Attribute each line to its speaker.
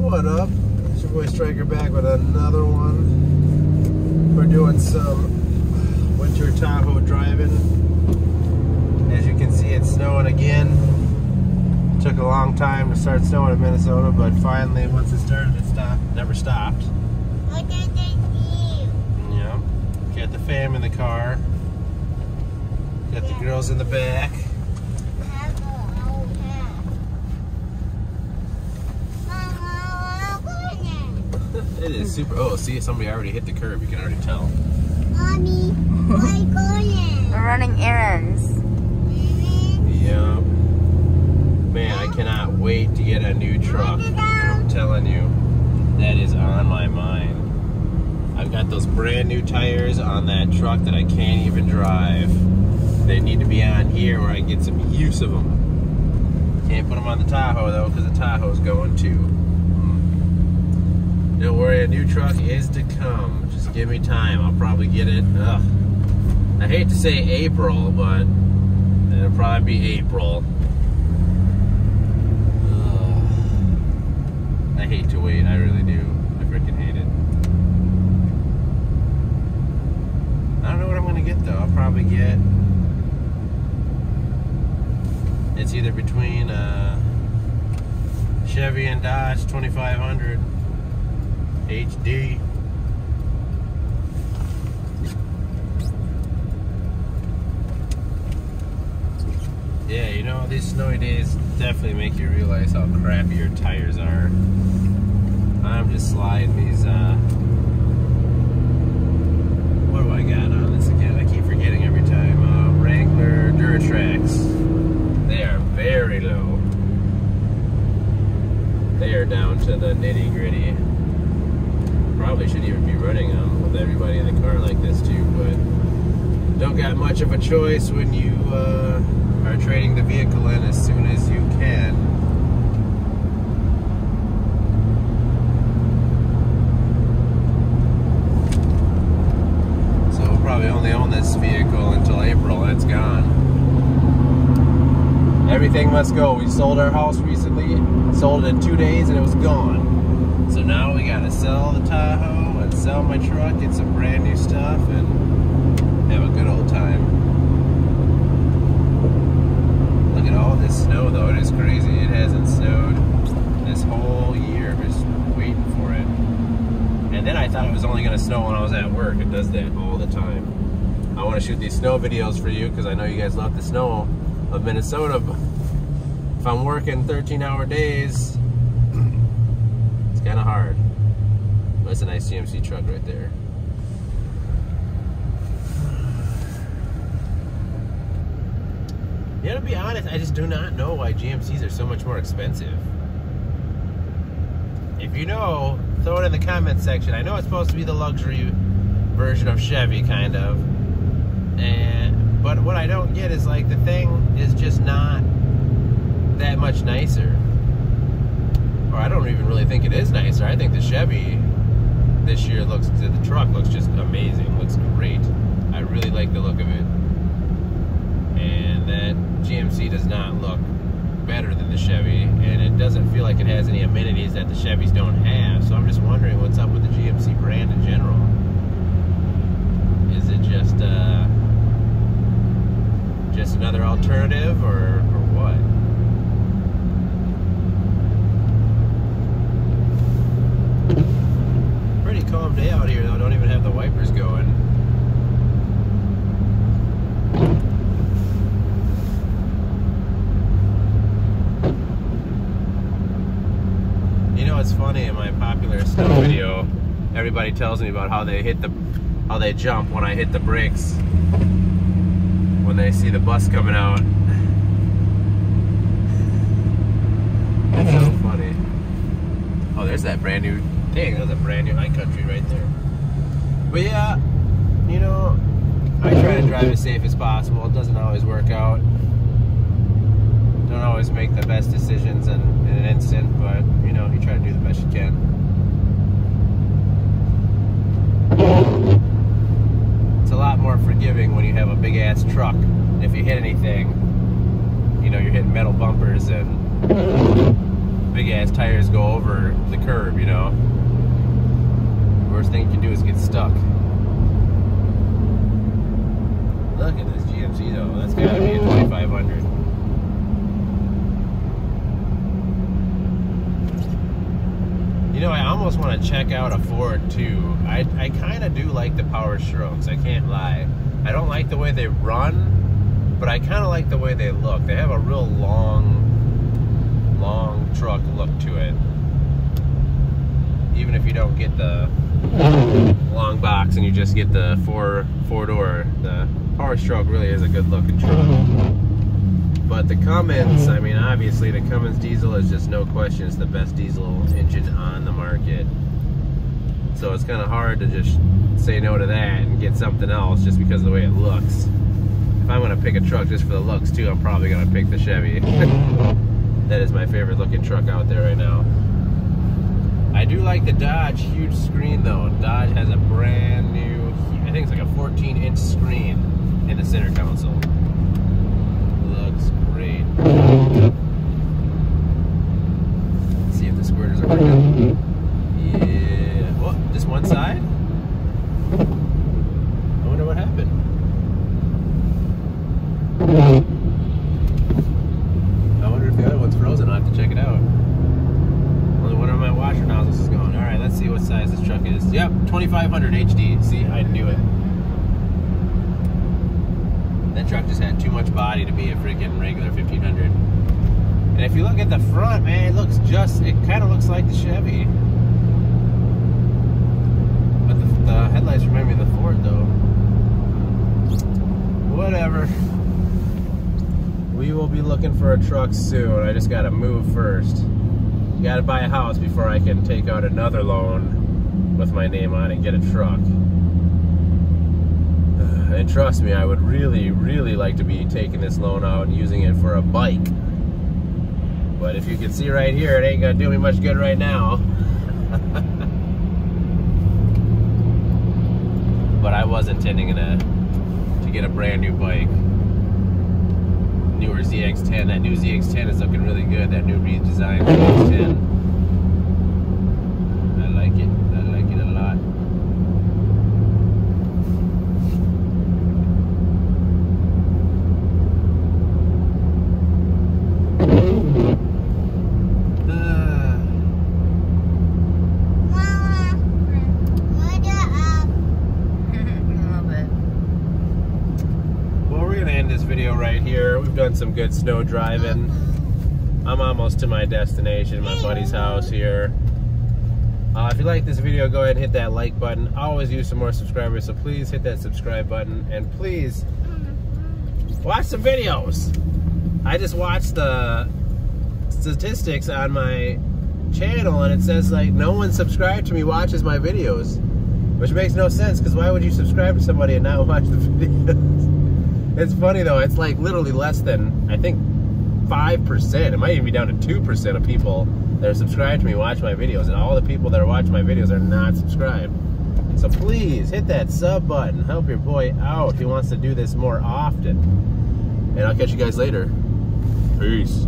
Speaker 1: What up? It's your boy Striker back with another one. We're doing some winter Tahoe driving. As you can see, it's snowing again. Took a long time to start snowing in Minnesota, but finally, once it started, it stopped. Never stopped.
Speaker 2: Look at the view.
Speaker 1: Yeah. Got the fam in the car. Got the girls in the back. It is super. Oh, see, somebody already hit the curb. You can already tell.
Speaker 2: Mommy, why going?
Speaker 3: We're running errands.
Speaker 1: Yeah. Man, I cannot wait to get a new truck. I'm telling you, that is on my mind. I've got those brand new tires on that truck that I can't even drive. They need to be on here where I get some use of them. Can't put them on the Tahoe though, because the Tahoe's going too. Don't worry, a new truck is to come. Just give me time. I'll probably get it. Ugh. I hate to say April, but it'll probably be April. Ugh. I hate to wait. I really do. I freaking hate it. I don't know what I'm gonna get though. I'll probably get. It's either between Chevy and Dodge 2500. HD. Yeah, you know, these snowy days definitely make you realize how crappy your tires are. I'm just sliding these, what do I got on this again? I keep forgetting every time. Wrangler Duratrax. They are very low. They are down to the nitty gritty. Probably should even be running them with everybody in the car like this too, but don't got much of a choice when you are trading the vehicle in as soon as you can. So we'll probably only own this vehicle until April and it's gone. Everything must go. We sold our house recently, sold it in 2 days and it was gone. So now we gotta sell the Tahoe and sell my truck, get some brand new stuff, and have a good old time. Look at all this snow though, it is crazy. It hasn't snowed this whole year, just waiting for it. And then I thought it was only gonna snow when I was at work. It does that all the time. I wanna shoot these snow videos for you because I know you guys love the snow of Minnesota, but if I'm working 13-hour days, kind of hard. That's a nice GMC truck right there. Yeah, to be honest, I just do not know why GMCs are so much more expensive. If you know, throw it in the comment section. I know it's supposed to be the luxury version of Chevy, kind of. But what I don't get is like the thing is just not that much nicer. Or I don't even really think it is nicer. I think the Chevy this year the truck looks just amazing. Looks great. I really like the look of it. And that GMC does not look better than the Chevy. And it doesn't feel like it has any amenities that the Chevys don't have. So I'm just wondering what's up with the GMC brand in general. Is it just another alternative or what? Pretty calm day out here though, don't even have the wipers going. You know what's funny, in my popular snow video, everybody tells me about how they jump when I hit the brakes when they see the bus coming out. It's so funny. Oh, there's that brand new. Dang, that was a brand new High Country right there. But yeah, you know, I try to drive as safe as possible. It doesn't always work out. Don't always make the best decisions in an instant, but you know, you try to do the best you can. It's a lot more forgiving when you have a big ass truck. If you hit anything, you know, you're hitting metal bumpers and big ass tires go over the curb, you know. Worst thing you can do is get stuck. Look at this GMC though. That's gotta be a 2500. You know, I almost want to check out a Ford too. I kind of do like the Power Strokes, I can't lie. I don't like the way they run, but I kind of like the way they look. They have a real long truck look to it. Even if you don't get the long box and you just get the four door, the Power Stroke really is a good looking truck. But the Cummins, I mean, obviously the Cummins diesel is just no question, it's the best diesel engine on the market. So it's kind of hard to just say no to that and get something else just because of the way it looks. If I'm going to pick a truck just for the looks too, I'm probably going to pick the Chevy. That is my favorite looking truck out there right now. I do like the Dodge huge screen though. Dodge has a brand new, I think it's like a 14-inch screen in the center console. Looks great. Let's see if the squirters are working. Yeah. What? Just one side? I wonder what happened. I wonder if the other one's frozen. I'll have to check it out. Only one of my washer nozzles is going. Alright, let's see what size this truck is. Yep, 2500 HD. See, I knew it. That truck just had too much body to be a freaking regular 1500. And if you look at the front, man, it kind of looks like the Chevy. But the headlights remind me of the Ford though. Whatever. We will be looking for a truck soon. I just gotta move first. Gotta buy a house before I can take out another loan with my name on it and get a truck. And trust me, I would really, really like to be taking this loan out and using it for a bike. But if you can see right here, it ain't gonna do me much good right now. But I was intending to get a brand new bike. Newer ZX10. That new ZX10 is looking really good. That new redesigned ZX10. I like it. I like it a lot. Right here. We've done some good snow driving. I'm almost to my destination, my buddy's house here. If you like this video, go ahead and hit that like button. I always use some more subscribers, so please hit that subscribe button and please watch some videos. I just watched the statistics on my channel and it says like no one subscribed to me watches my videos, which makes no sense because why would you subscribe to somebody and not watch the videos? It's funny though, it's like literally less than, I think, 5%. It might even be down to 2% of people that are subscribed to me watch my videos, and all the people that are watching my videos are not subscribed. So please hit that sub button. Help your boy out. He wants to do this more often. And I'll catch you guys later. Peace.